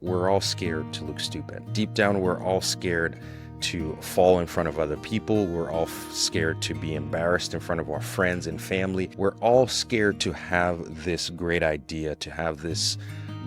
We're all scared to look stupid. Deep down, we're all scared to fall in front of other people. We're all scared to be embarrassed in front of our friends and family. We're all scared to have this great idea, to have this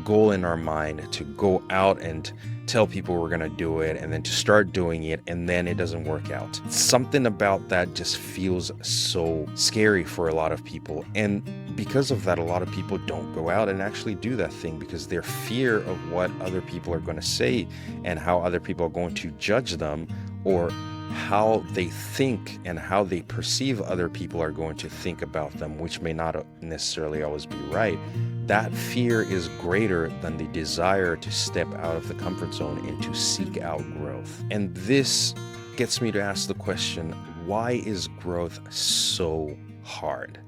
goal in our mind, to go out and tell people we're going to do it, and then to start doing it, and then it doesn't work out. Something about that just feels so scary for a lot of people. And because of that, a lot of people don't go out and actually do that thing because their fear of what other people are going to say and how other people are going to judge them, or how they think and how they perceive other people are going to think about them, which may not necessarily always be right. That fear is greater than the desire to step out of the comfort zone and to seek out growth. And this gets me to ask the question, why is growth so hard?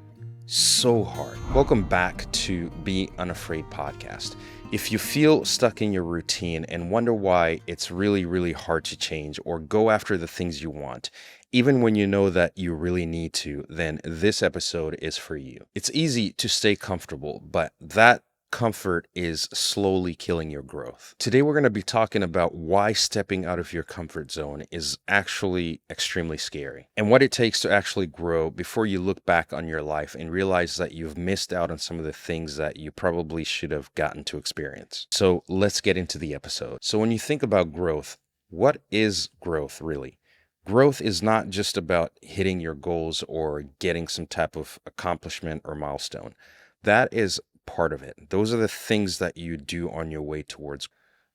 So hard. Welcome back to Be Unafraid podcast. If you feel stuck in your routine and wonder why it's really, really hard to change or go after the things you want, even when you know that you really need to, then this episode is for you. It's easy to stay comfortable, but that comfort is slowly killing your growth. Today, we're going to be talking about why stepping out of your comfort zone is actually extremely scary and what it takes to actually grow before you look back on your life and realize that you've missed out on some of the things that you probably should have gotten to experience. So let's get into the episode. So when you think about growth, what is growth really? Growth is not just about hitting your goals or getting some type of accomplishment or milestone. That is part of it. Those are the things that you do on your way towards.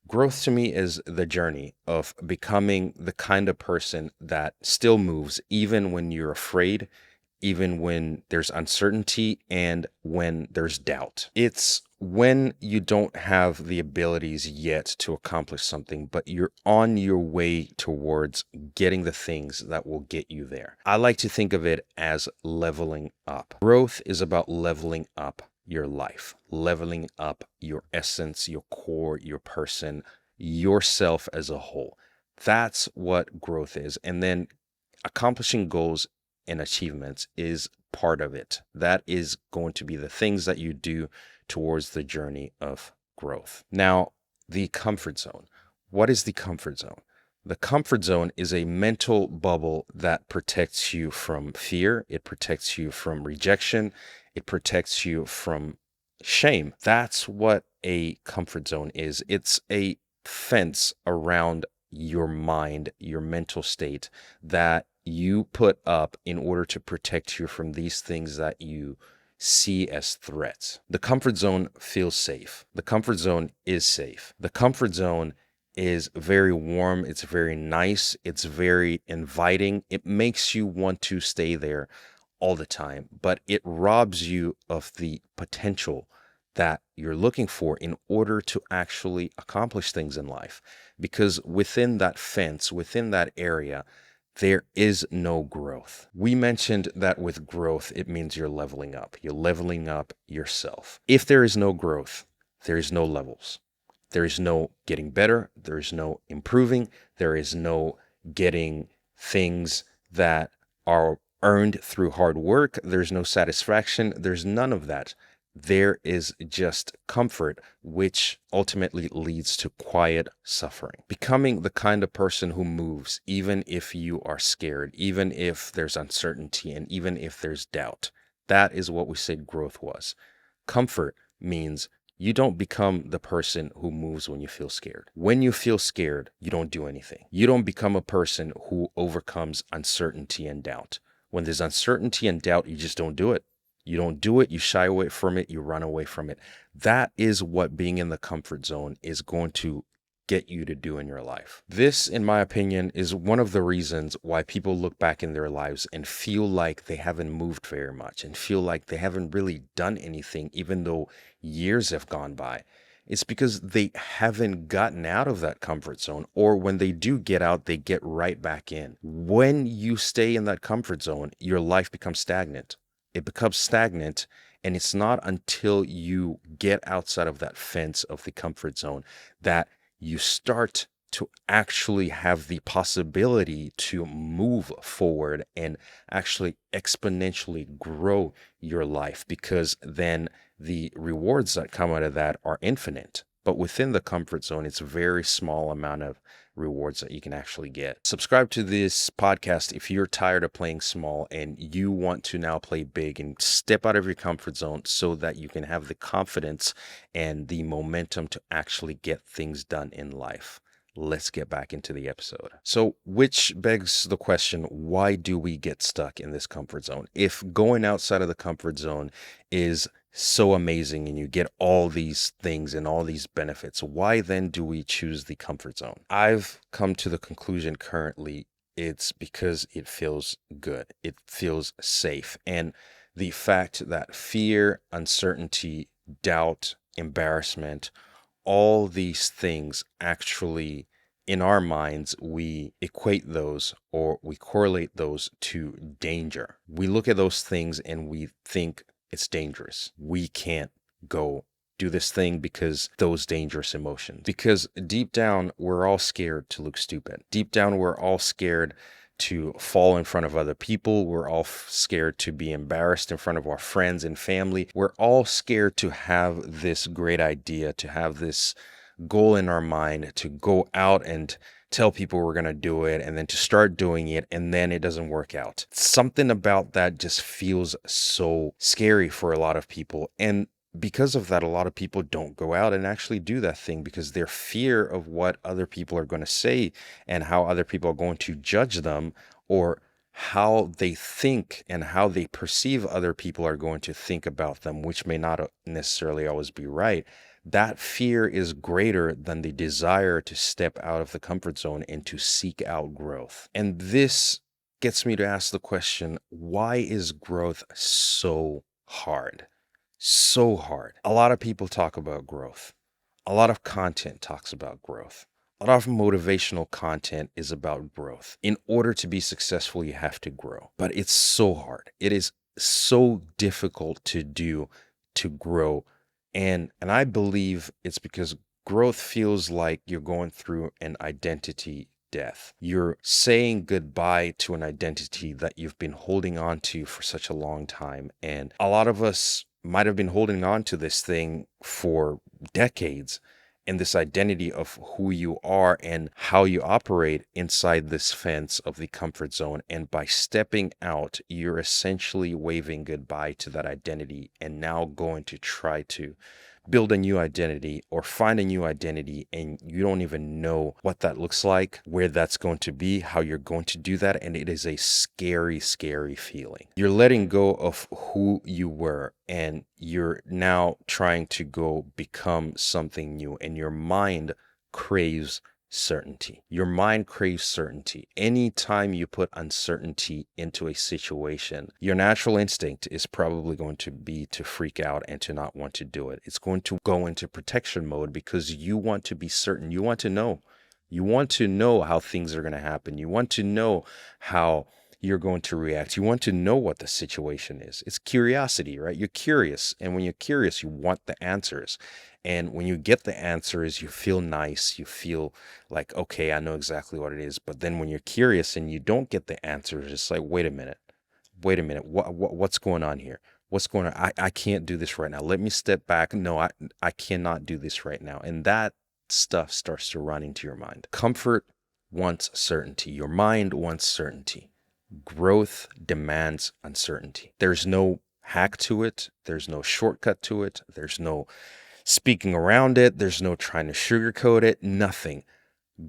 Growth to me is the journey of becoming the kind of person that still moves even when you're afraid, even when there's uncertainty and when there's doubt. It's when you don't have the abilities yet to accomplish something, but you're on your way towards getting the things that will get you there. I like to think of it as leveling up. Growth is about leveling up your life, leveling up your essence, your core, your person, yourself as a whole. That's what growth is. And then accomplishing goals and achievements is part of it. That is going to be the things that you do towards the journey of growth. Now, the comfort zone. What is the comfort zone? The comfort zone is a mental bubble that protects you from fear. It protects you from rejection. It protects you from shame. That's what a comfort zone is. It's a fence around your mind, your mental state that you put up in order to protect you from these things that you see as threats. The comfort zone feels safe. The comfort zone is safe. The comfort zone is very warm. It's very nice. It's very inviting. It makes you want to stay there all the time, but it robs you of the potential that you're looking for in order to actually accomplish things in life. Because within that fence, within that area, there is no growth. We mentioned that with growth, it means you're leveling up. You're leveling up yourself. If there is no growth, there is no levels. There is no getting better. There is no improving. There is no getting things that are earned through hard work. There's no satisfaction. There's none of that. There is just comfort, which ultimately leads to quiet suffering. Becoming the kind of person who moves, even if you are scared, even if there's uncertainty, and even if there's doubt. That is what we said growth was. Comfort means you don't become the person who moves when you feel scared. When you feel scared, you don't do anything. You don't become a person who overcomes uncertainty and doubt. When there's uncertainty and doubt, you just don't do it. You don't do it, you shy away from it, you run away from it. That is what being in the comfort zone is going to get you to do in your life. This, in my opinion, is one of the reasons why people look back in their lives and feel like they haven't moved very much and feel like they haven't really done anything, even though years have gone by. It's because they haven't gotten out of that comfort zone, or when they do get out, they get right back in. When you stay in that comfort zone, your life becomes stagnant. It becomes stagnant, and it's not until you get outside of that fence of the comfort zone that you start to actually have the possibility to move forward and actually exponentially grow your life, because then the rewards that come out of that are infinite. but within the comfort zone, it's a very small amount of rewards that you can actually get. Subscribe to this podcast if you're tired of playing small and you want to now play big and step out of your comfort zone so that you can have the confidence and the momentum to actually get things done in life. Let's get back into the episode. So, which begs the question, why do we get stuck in this comfort zone? If going outside of the comfort zone is so amazing and you get all these things and all these benefits, why then do we choose the comfort zone? I've come to the conclusion currently it's because it feels good. It feels safe. And the fact that fear, uncertainty, doubt, embarrassment, all these things actually in our minds, we equate those or we correlate those to danger. We look at those things and we think it's dangerous. We can't go do this thing because those dangerous emotions. Because deep down, we're all scared to look stupid. Deep down, we're all scared to fall in front of other people. We're all scared to be embarrassed in front of our friends and family. We're all scared to have this great idea, to have this goal in our mind, to go out and tell people we're going to do it, and then to start doing it, and then it doesn't work out. Something about that just feels so scary for a lot of people. And because of that, a lot of people don't go out and actually do that thing because their fear of what other people are going to say and how other people are going to judge them, or how they think and how they perceive other people are going to think about them, which may not necessarily always be right. That fear is greater than the desire to step out of the comfort zone and to seek out growth. And this gets me to ask the question, why is growth so hard? So hard. A lot of people talk about growth. A lot of content talks about growth. A lot of motivational content is about growth. In order to be successful, you have to grow. But it's so hard. It is so difficult to do, to grow. And I believe it's because growth feels like you're going through an identity death. You're saying goodbye to an identity that you've been holding on to for such a long time. And a lot of us might have been holding on to this thing for decades, and this identity of who you are and how you operate inside this fence of the comfort zone. And by stepping out, you're essentially waving goodbye to that identity and now going to try to build a new identity or find a new identity, and you don't even know what that looks like, where that's going to be, how you're going to do that. And it is a scary, scary feeling. You're letting go of who you were and you're now trying to go become something new, and your mind craves certainty. Your mind craves certainty. Anytime you put uncertainty into a situation, your natural instinct is probably going to be to freak out and to not want to do it. It's going to go into protection mode because you want to be certain. You want to know. You want to know how things are going to happen. You want to know how you're going to react. You want to know what the situation is. It's curiosity, right? You're curious. And when you're curious, you want the answers. And when you get the answers, you feel nice. You feel like, okay, I know exactly what it is. But then when you're curious and you don't get the answers, it's like, wait a minute. What's going on here? What's going on? I can't do this right now. Let me step back. No, I cannot do this right now. And that stuff starts to run into your mind. Comfort wants certainty. Your mind wants certainty. Growth demands uncertainty. There's no hack to it. There's no shortcut to it. There's no speaking around it. There's no trying to sugarcoat it. Nothing.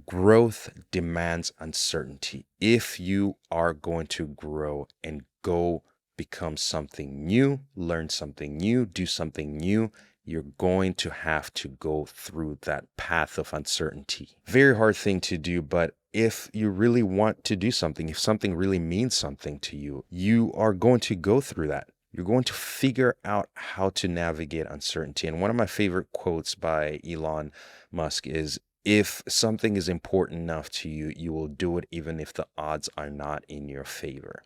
Growth demands uncertainty. If you are going to grow and go become something new, learn something new, do something new, you're going to have to go through that path of uncertainty. Very hard thing to do, but if you really want to do something, if something really means something to you, you are going to go through that. You're going to figure out how to navigate uncertainty. And one of my favorite quotes by Elon Musk is, if something is important enough to you, you will do it even if the odds are not in your favor.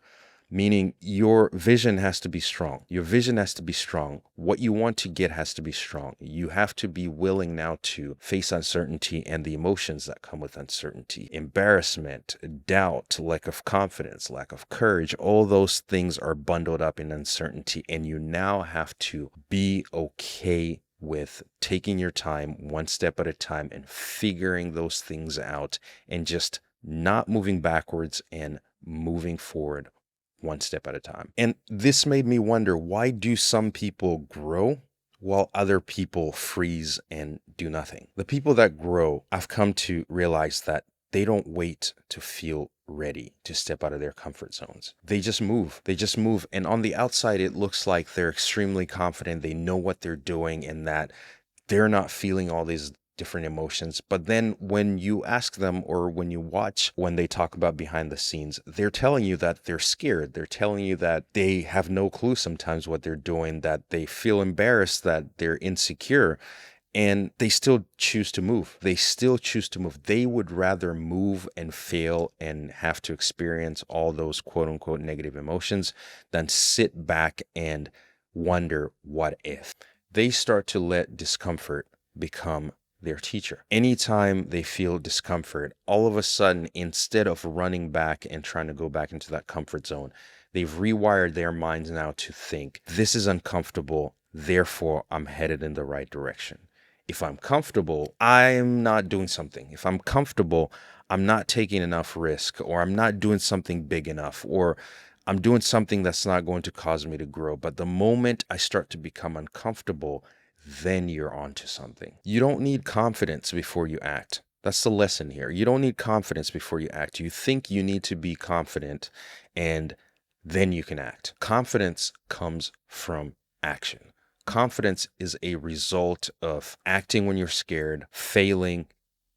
Meaning your vision has to be strong. Your vision has to be strong. What you want to get has to be strong. You have to be willing now to face uncertainty and the emotions that come with uncertainty. Embarrassment, doubt, lack of confidence, lack of courage, all those things are bundled up in uncertainty. And you now have to be okay with taking your time one step at a time and figuring those things out and just not moving backwards and moving forward one step at a time. And this made me wonder, why do some people grow while other people freeze and do nothing? The people that grow, I've come to realize that they don't wait to feel ready to step out of their comfort zones. They just move. They just move. And on the outside, it looks like they're extremely confident. They know what they're doing and that they're not feeling all these different emotions. But then when you ask them or when you watch when they talk about behind the scenes, they're telling you that they're scared. They're telling you that they have no clue sometimes what they're doing, that they feel embarrassed, that they're insecure. And they still choose to move. They still choose to move. They would rather move and fail and have to experience all those quote unquote negative emotions than sit back and wonder what if. They start to let discomfort become their teacher. Anytime they feel discomfort, all of a sudden, instead of running back and trying to go back into that comfort zone, they've rewired their minds now to think, this is uncomfortable, therefore I'm headed in the right direction. If I'm comfortable, I'm not doing something. If I'm comfortable, I'm not taking enough risk, or I'm not doing something big enough, or I'm doing something that's not going to cause me to grow. But the moment I start to become uncomfortable, then you're onto something. You don't need confidence before you act. That's the lesson here. You don't need confidence before you act. You think you need to be confident and then you can act. Confidence comes from action. Confidence is a result of acting when you're scared, failing,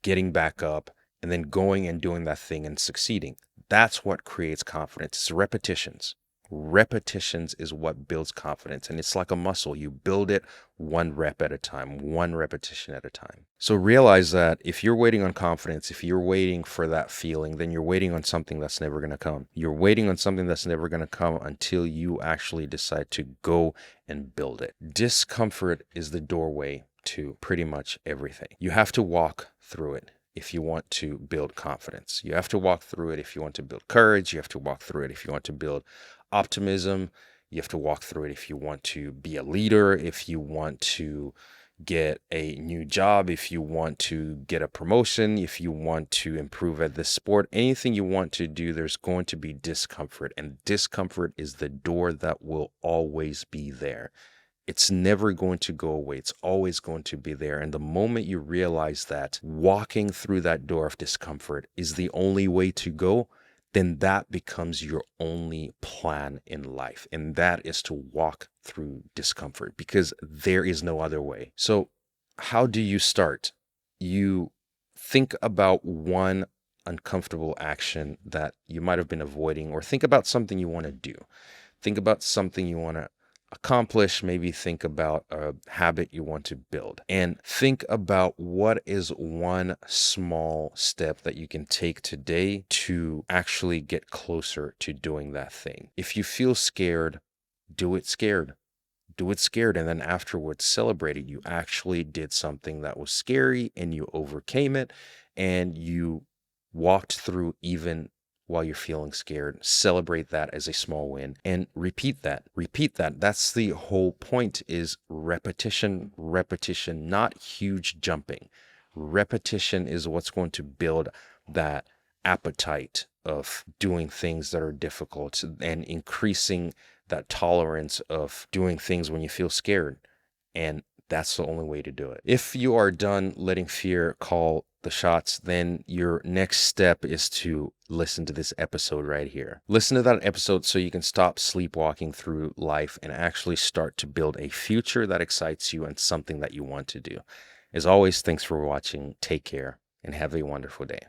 getting back up, and then going and doing that thing and succeeding. That's what creates confidence. It's repetitions. Repetitions is what builds confidence. And it's like a muscle. You build it one rep at a time, one repetition at a time. So realize that if you're waiting on confidence, if you're waiting for that feeling, then you're waiting on something that's never going to come. You're waiting on something that's never going to come until you actually decide to go and build it. Discomfort is the doorway to pretty much everything. You have to walk through it if you want to build confidence. You have to walk through it if you want to build courage. You have to walk through it if you want to build optimism. You have to walk through it if you want to be a leader, if you want to get a new job, if you want to get a promotion, if you want to improve at this sport, anything you want to do, there's going to be discomfort. And discomfort is the door that will always be there. It's never going to go away. It's always going to be there. And the moment you realize that walking through that door of discomfort is the only way to go, then that becomes your only plan in life. And that is to walk through discomfort, because there is no other way. So how do you start? You think about one uncomfortable action that you might have been avoiding, or think about something you want to do. Think about something you want to accomplish. Maybe think about a habit you want to build, and think about what is one small step that you can take today to actually get closer to doing that thing. If you feel scared, do it scared. Do it scared, and then afterwards celebrate it. You actually did something that was scary and you overcame it, and you walked through even while you're feeling scared. Celebrate that as a small win and repeat that. Repeat that. That's the whole point, is repetition, repetition, not huge jumping. Repetition is what's going to build that appetite of doing things that are difficult and increasing that tolerance of doing things when you feel scared. And that's the only way to do it. If you are done letting fear call the shots, then your next step is to listen to this episode right here. Listen to that episode so you can stop sleepwalking through life and actually start to build a future that excites you and something that you want to do. As always, thanks for watching. Take care and have a wonderful day.